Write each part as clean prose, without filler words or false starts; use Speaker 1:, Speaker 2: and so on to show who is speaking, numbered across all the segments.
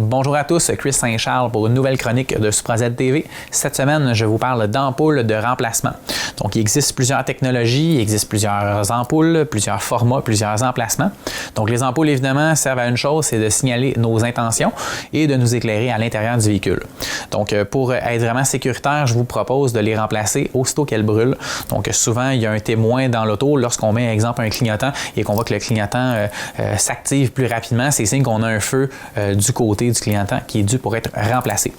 Speaker 1: Bonjour à tous, Chris Saint-Charles pour une nouvelle chronique de SupraZ TV. Cette semaine, je vous parle d'ampoules de remplacement. Donc, il existe plusieurs technologies, il existe plusieurs ampoules, plusieurs formats, plusieurs emplacements. Donc, les ampoules, évidemment, servent à une chose, c'est de signaler nos intentions et de nous éclairer à l'intérieur du véhicule. Donc, pour être vraiment sécuritaire, je vous propose de les remplacer aussitôt qu'elles brûlent. Donc, souvent, il y a un témoin dans l'auto. Lorsqu'on met, exemple, un clignotant et qu'on voit que le clignotant s'active plus rapidement, c'est signe qu'on a un feu du côté du clignotant qui est dû pour être remplacé.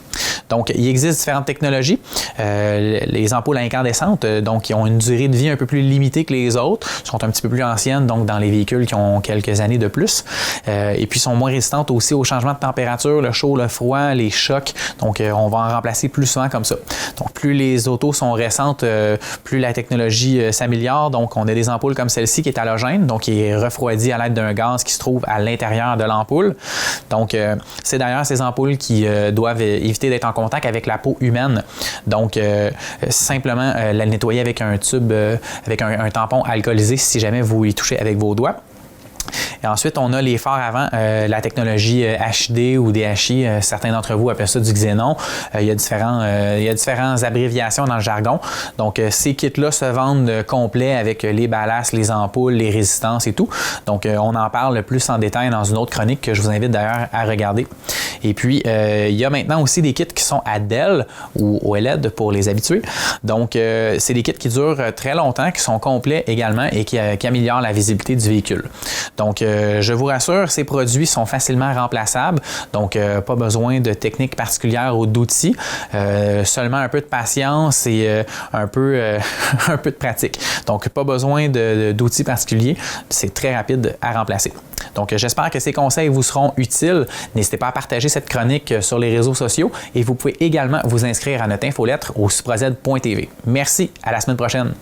Speaker 1: Donc, il existe différentes technologies. Les ampoules incandescentes, donc, qui ont une durée de vie un peu plus limitée que les autres, sont un petit peu plus anciennes, donc dans les véhicules qui ont quelques années de plus. Et puis, sont moins résistantes aussi aux changements de température, le chaud, le froid, les chocs. Donc, on va en remplacer plus souvent comme ça. Donc, plus les autos sont récentes, plus la technologie s'améliore. Donc, on a des ampoules comme celle-ci qui est halogène, donc qui est refroidie à l'aide d'un gaz qui se trouve à l'intérieur de l'ampoule. Donc, c'est d'ailleurs ces ampoules qui doivent éviter d'être en contact avec la peau humaine. Donc, simplement la nettoyer avec un tube, avec un tampon alcoolisé si jamais vous y touchez avec vos doigts. Et ensuite, on a les phares avant, la technologie HD ou DHI. Certains d'entre vous appellent ça du xénon. Il y a différentes abréviations dans le jargon. Donc, ces kits-là se vendent complets avec les ballasts, les ampoules, les résistances et tout. Donc, on en parle plus en détail dans une autre chronique que je vous invite d'ailleurs à regarder. Et puis, il y a maintenant aussi des kits qui sont à DEL ou OLED pour les habitués. Donc, c'est des kits qui durent très longtemps, qui sont complets également et qui améliorent la visibilité du véhicule. Donc, je vous rassure, ces produits sont facilement remplaçables. Donc, pas besoin de techniques particulières ou d'outils. Seulement un peu de patience et un peu de pratique. Donc, pas besoin d'outils particuliers. C'est très rapide à remplacer. Donc, j'espère que ces conseils vous seront utiles. N'hésitez pas à partager cette chronique sur les réseaux sociaux et vous pouvez également vous inscrire à notre infolettre au supraz.tv. Merci, à la semaine prochaine.